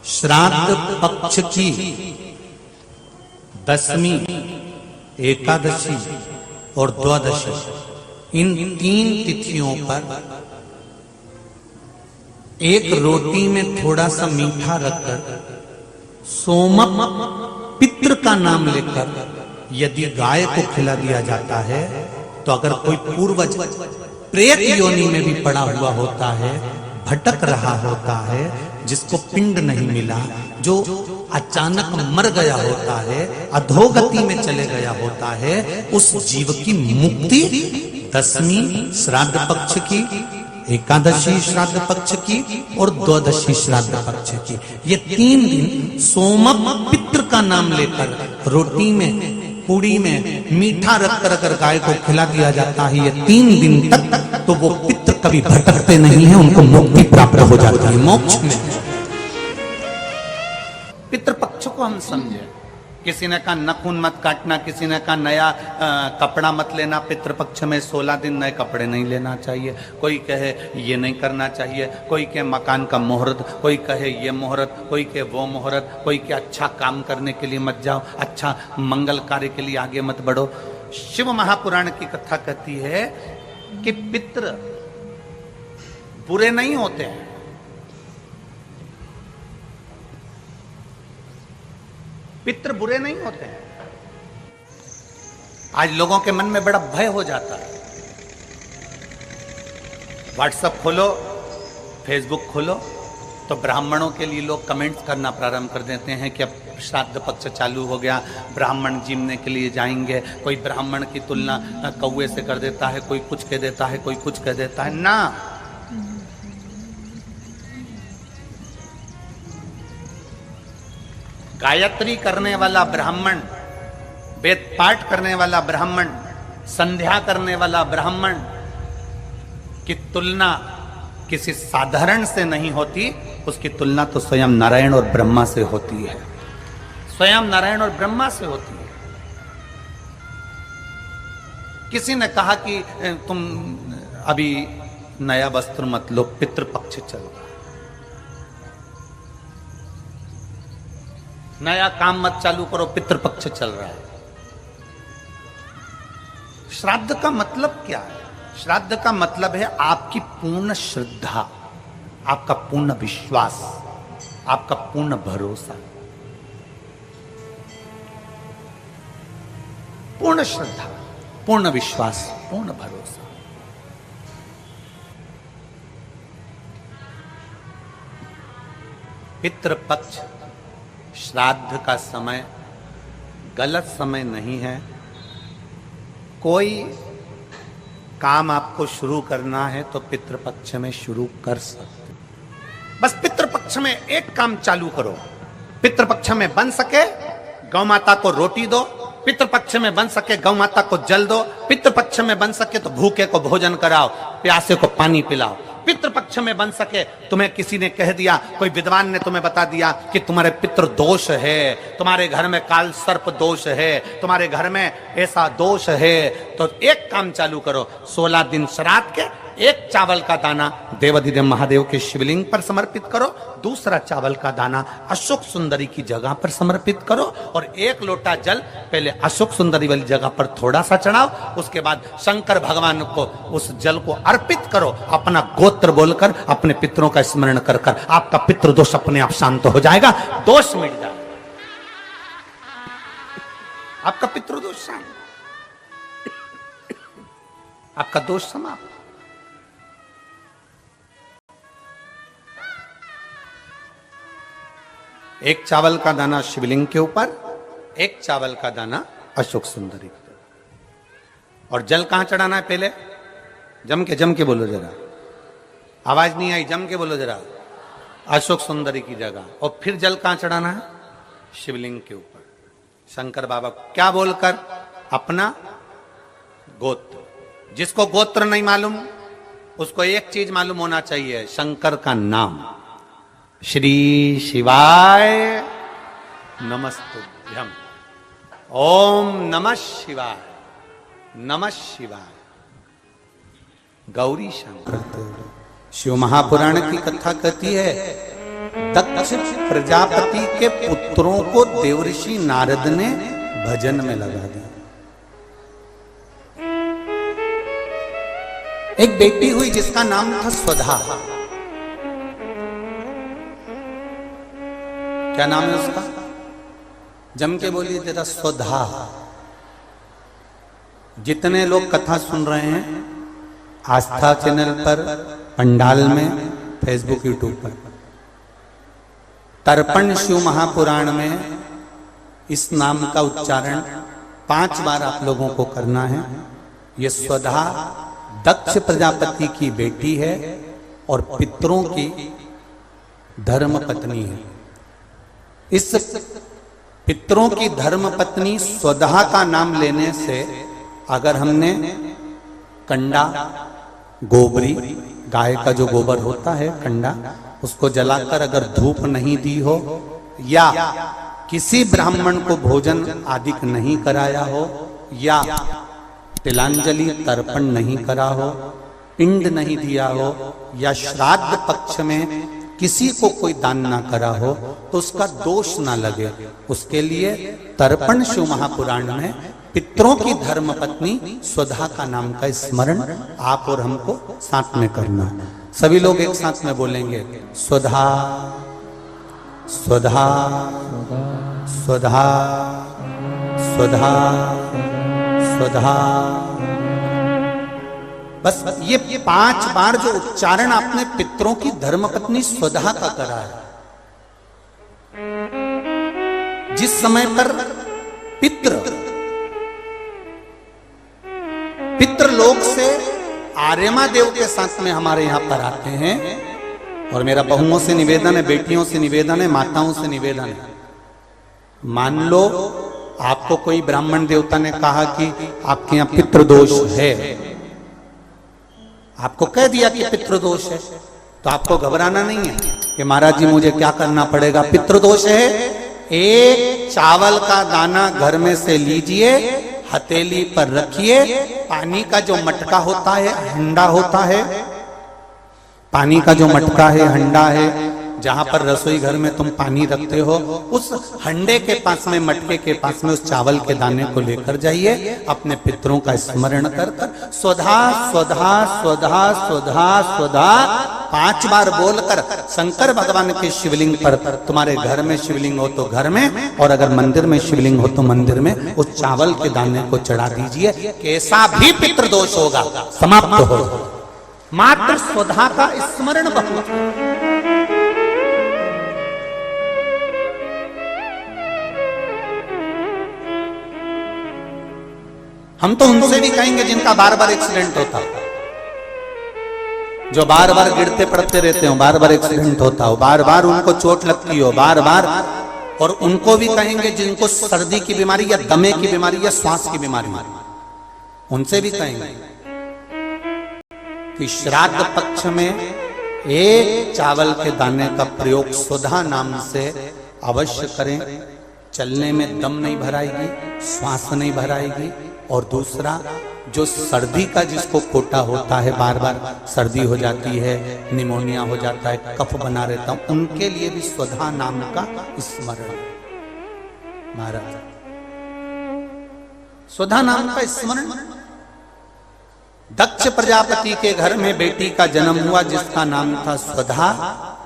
श्राद्ध पक्ष की दशमी, एकादशी और द्वादशी, इन 3 तिथियों पर एक रोटी में थोड़ा सा मीठा रखकर सोमक पितृ का नाम लेकर यदि गाय को खिला दिया जाता है, तो अगर कोई पूर्वज प्रेत योनि में भी पड़ा हुआ होता है, भटक रहा होता है, जिसको पिंड नहीं मिला, जो अचानक मर गया होता है, अधोगति में चले गया होता है, उस जीव की मुक्ति दशमी श्राद्ध पक्ष की, एकादशी श्राद्ध पक्ष की और द्वादशी श्राद्ध पक्ष की, ये 3 दिन सोमक पितृ का नाम लेकर रोटी में, पूड़ी में मीठा रखकर अगर गाय को खिला दिया जाता है ये 3 दिन तक, तो वो पितृ कभी भटकते नहीं है, उनको मुक्ति प्राप्त हो जाती है, मोक्ष में। पितृपक्ष को हम समझे। किसी ने कहा नखून मत काटना, किसी ने कहा नया कपड़ा मत लेना, पितृपक्ष में 16 दिन नए कपड़े नहीं लेना चाहिए, कोई कहे ये नहीं करना चाहिए, कोई कहे मकान का मुहूर्त, कोई कहे ये मुहूर्त, कोई कहे वो मुहूर्त, कोई कहे अच्छा काम करने के लिए मत जाओ, अच्छा मंगल कार्य के लिए आगे मत बढ़ो। शिव महापुराण की कथा कहती है कि पितृ बुरे नहीं होते हैं, पितृ बुरे नहीं होते हैं। आज लोगों के मन में बड़ा भय हो जाता है। व्हाट्सएप खोलो, फेसबुक खोलो, तो ब्राह्मणों के लिए लोग कमेंट्स करना प्रारंभ कर देते हैं कि अब श्राद्ध पक्ष चालू हो गया, ब्राह्मण जीमने के लिए जाएंगे। कोई ब्राह्मण की तुलना कौवे से कर देता है, कोई कुछ कह देता है, कोई कुछ कह देता है। ना, गायत्री करने वाला ब्राह्मण, वेद पाठ करने वाला ब्राह्मण, संध्या करने वाला ब्राह्मण की तुलना किसी साधारण से नहीं होती, उसकी तुलना तो स्वयं नारायण और ब्रह्मा से होती है, स्वयं नारायण और ब्रह्मा से होती है। किसी ने कहा कि तुम अभी नया वस्त्र मत लो, पितृपक्ष चल रहा है, नया काम मत चालू करो, पितृपक्ष चल रहा है। श्राद्ध का मतलब क्या है? श्राद्ध का मतलब है आपकी पूर्ण श्रद्धा, आपका पूर्ण विश्वास, आपका पूर्ण भरोसा, पूर्ण श्रद्धा, पूर्ण विश्वास, पूर्ण भरोसा। पितृपक्ष श्राद्ध का समय गलत समय नहीं है। कोई काम आपको शुरू करना है तो पितृपक्ष में शुरू कर सकते, बस पितृपक्ष में एक काम चालू करो। पितृपक्ष में बन सके गौ माता को रोटी दो, पितृपक्ष में बन सके गौ माता को जल दो, पितृपक्ष में बन सके तो भूखे को भोजन कराओ, प्यासे को पानी पिलाओ। पितृपक्ष में बन सके, तुम्हें किसी ने कह दिया, कोई विद्वान ने तुम्हें बता दिया कि तुम्हारे पितृ दोष है, तुम्हारे घर में काल सर्प दोष है, तुम्हारे घर में ऐसा दोष है, तो एक काम चालू करो, 16 दिन श्राद्ध के एक चावल का दाना देवाधिदेव महादेव के शिवलिंग पर समर्पित करो, दूसरा चावल का दाना अशोक सुंदरी की जगह पर समर्पित करो, और 1 लोटा जल पहले अशोक सुंदरी वाली जगह पर थोड़ा सा चढ़ाओ, उसके बाद शंकर भगवान को उस जल को अर्पित करो, अपना गोत्र बोलकर, अपने पितरों का स्मरण कर कर आपका पितृदोष अपने आप शांत हो जाएगा, दोष मिट जाएगा, आपका पितृदोष शांत, आपका दोष समाप्त। एक चावल का दाना शिवलिंग के ऊपर, एक चावल का दाना अशोक सुंदरी के ऊपर। और जल कहां चढ़ाना है? पहले जम के बोलो जरा, आवाज नहीं आई, जम के बोलो जरा, अशोक सुंदरी की जगह। और फिर जल कहां चढ़ाना है? शिवलिंग के ऊपर, शंकर बाबा क्या बोलकर? अपना गोत्र। जिसको गोत्र नहीं मालूम उसको एक चीज मालूम होना चाहिए, शंकर का नाम, श्री शिवाय नमस्तुभ्यम, ओम नमः शिवाय, नमः शिवाय, गौरी शंकर। शिव महापुराण की कथा कहती है, दक्ष प्रजापति के पुत्रों को देवऋषि नारद ने भजन में लगा दिया। एक बेटी हुई जिसका नाम था स्वधा। क्या नाम है उसका? जम के बोलिए जरा, स्वधा। जितने लोग कथा सुन रहे हैं आस्था चैनल पर, पंडाल में, फेसबुक, यूट्यूब पर, तर्पण शिव महापुराण में इस नाम का उच्चारण 5 बार आप लोगों को करना है। ये स्वधा दक्ष प्रजापति की बेटी है और पितरों की धर्म पत्नी है। इस पितरों की धर्म पत्नी स्वधा का नाम लेने से अगर हमने कंडा, गोबरी, गाय का जो गोबर होता है कंडा, उसको जलाकर अगर धूप नहीं दी हो या किसी ब्राह्मण को भोजन आदि नहीं कराया हो या तिलांजलि तर्पण नहीं करा हो, पिंड नहीं दिया हो या श्राद्ध पक्ष में किसी को कोई दान ना करा हो तो उसका दोष ना लगे, उसके लिए तर्पण शिव महापुराण में पितरों की धर्म पत्नी स्वधा का नाम का स्मरण आप और हमको साथ में करना है। सभी लोग एक साथ में बोलेंगे, स्वधा स्वधा स्वधा स्वधा स्वधा। बस ये 5 बार जो उच्चारण आपने पितरों की धर्मपत्नी स्वधा का करा है, जिस समय पर पितृलोक से आर्यमा देव के साथ में हमारे यहां पर आते हैं। और मेरा बहुओं से निवेदन है, बेटियों से निवेदन है, माताओं से निवेदन है, मान लो आपको कोई ब्राह्मण देवता ने कहा कि आपके यहां पितृदोष है, आपको कह दिया कि पितृदोष है, तो आपको घबराना नहीं है कि महाराज जी मुझे क्या करना पड़ेगा। पितृदोष है, एक चावल का दाना घर में से लीजिए, हथेली पर रखिए, पानी का जो मटका होता है, हंडा होता है, पानी का जो मटका है, हंडा है, जहां पर रसोई घर में तुम पानी रखते हो, उस हंडे के पास में, मटके के पास में उस चावल के दाने को लेकर जाइए, अपने पितरों का स्मरण कर कर स्वधा स्वधा स्वधा स्वधा स्वधा 5 बार बोलकर शंकर भगवान के शिवलिंग पर, तुम्हारे घर में शिवलिंग हो तो घर में, और अगर मंदिर में शिवलिंग हो तो मंदिर में, उस चावल के दाने को चढ़ा दीजिए। कैसा भी पितृदोष होगा समाप्त हो। मात्र स्वधा का स्मरण बहुत। हम तो उनसे भी कहेंगे जिनका बार बार एक्सीडेंट होता हो, जो बार बार गिरते पड़ते रहते हो, बार बार एक्सीडेंट होता हो, बार बार उनको चोट लगती हो, बार बार, और उनको भी कहेंगे जिनको सर्दी की बीमारी या दमे की बीमारी या श्वास की बीमारी, उनसे भी कहेंगे कि श्राद्ध पक्ष में एक चावल के दाने का प्रयोग स्वधा नाम से अवश्य करें। चलने में दम नहीं भराएगी, श्वास नहीं भराएगी। और दूसरा, जो सर्दी का जिसको कोटा होता है, बार बार सर्दी हो जाती है, निमोनिया हो जाता है, कफ बना रहता हूं, उनके लिए भी स्वधा नाम का स्मरण। महाराज स्वधा नाम का स्मरण। दक्ष प्रजापति के घर में बेटी का जन्म हुआ जिसका नाम था स्वधा।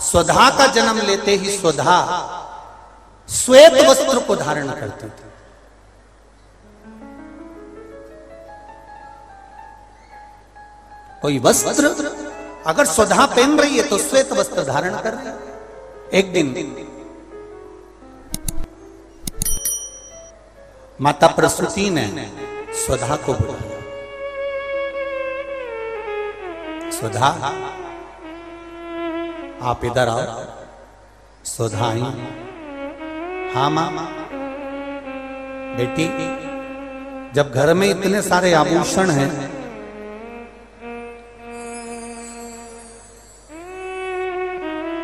स्वधा का जन्म लेते ही स्वधा श्वेत वस्त्र को धारण करती थी। कोई वस्त्र अगर स्वधा पहन रही है तो श्वेत वस्त्र धारण कर रही है। एक दिन माता प्रसूति ने स्वधा को बुलाया, स्वधा आप इधर आओ। स्वधा आई, हाँ मां। बेटी, जब घर में इतने सारे आभूषण हैं,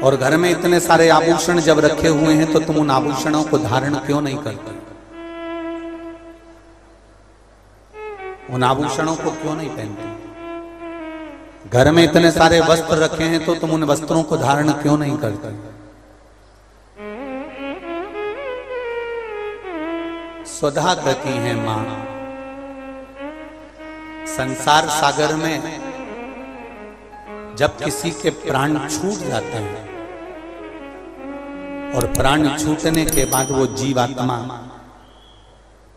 और घर में इतने सारे आभूषण जब रखे हुए हैं तो तुम उन आभूषणों को धारण क्यों नहीं करते? उन आभूषणों को क्यों नहीं पहनते? घर में इतने सारे वस्त्र रखे हैं तो तुम उन वस्त्रों को धारण क्यों नहीं करते? स्वधा कृति है मां। संसार सागर में जब किसी के प्राण छूट जाते हैं और प्राण छूटने के बाद वो जीवात्मा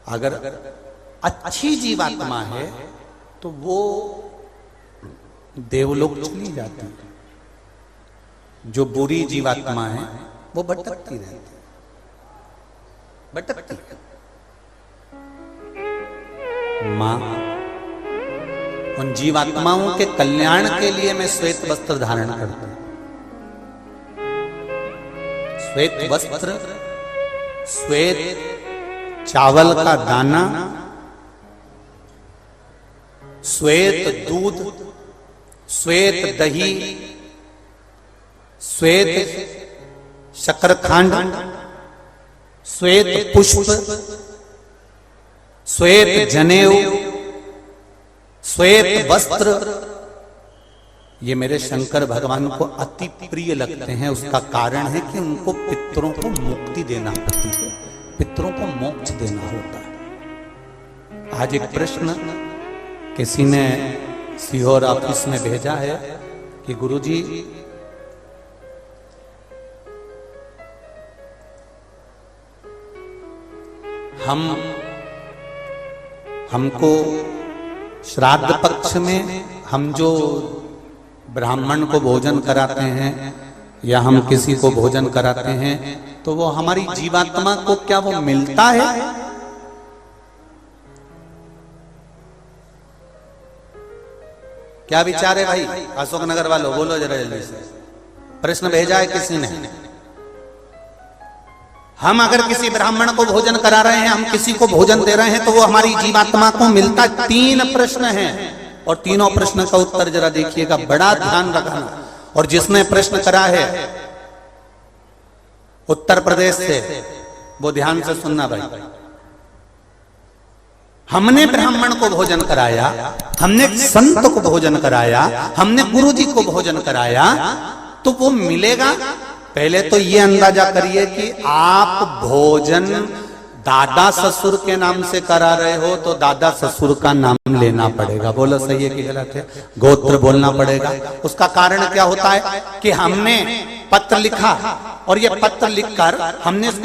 अगर अच्छी जीवात्मा है तो वो देवलोक चली जाती है। जो बुरी जीवात्मा है वो भटकती रहती है, भटकती है। मां उन जीवात्माओं के कल्याण के लिए मैं श्वेत वस्त्र धारण करता हूं। श्वेत वस्त्र, श्वेत चावल का दाना, श्वेत दूध, श्वेत दही, श्वेत शकरखंड, श्वेत पुष्प, श्वेत जनेऊ, श्वेत वस्त्र, ये मेरे शंकर भगवान को अति प्रिय लगते हैं। उसका कारण है कि उनको पितरों को मुक्ति देना पड़ती है, पितरों को मोक्ष देना होता है। आज एक प्रश्न किसी ने सीहोर ऑफिस में भेजा है कि गुरुजी हमको श्राद्ध पक्ष में हम जो ब्राह्मण को भोजन कराते हैं या हम किसी को भोजन कराते हैं तो वो हमारी जीवात्मा को क्या वो मिलता है? क्या विचार है भाई? अशोकनगर वालों बोलो जरा जल्दी से। प्रश्न भेजा है किसी ने। हम अगर किसी ब्राह्मण को भोजन करा रहे हैं, हम किसी को भोजन दे रहे हैं तो वो हमारी जीवात्मा को मिलता। 3 प्रश्न हैं और तीनों प्रश्न का उत्तर जरा देखिएगा, बड़ा ध्यान रखना। और जिसने प्रश्न करा है उत्तर प्रदेश से वो ध्यान से सुनना भाई। हमने ब्राह्मण को भोजन कराया, हमने संत को भोजन कराया, हमने गुरुजी को भोजन कराया तो वो मिलेगा। पहले तो ये अंदाजा करिए कि आप भोजन दादा ससुर के नाम से करा रहे हो तो दादा ससुर का नाम लेना पड़ेगा। बोलो सही है कि गलत है? गोत्र बोलना पड़ेगा। उसका कारण क्या होता है कि हमने पत्र लिखा और ये पत्र लिखकर हमने इसको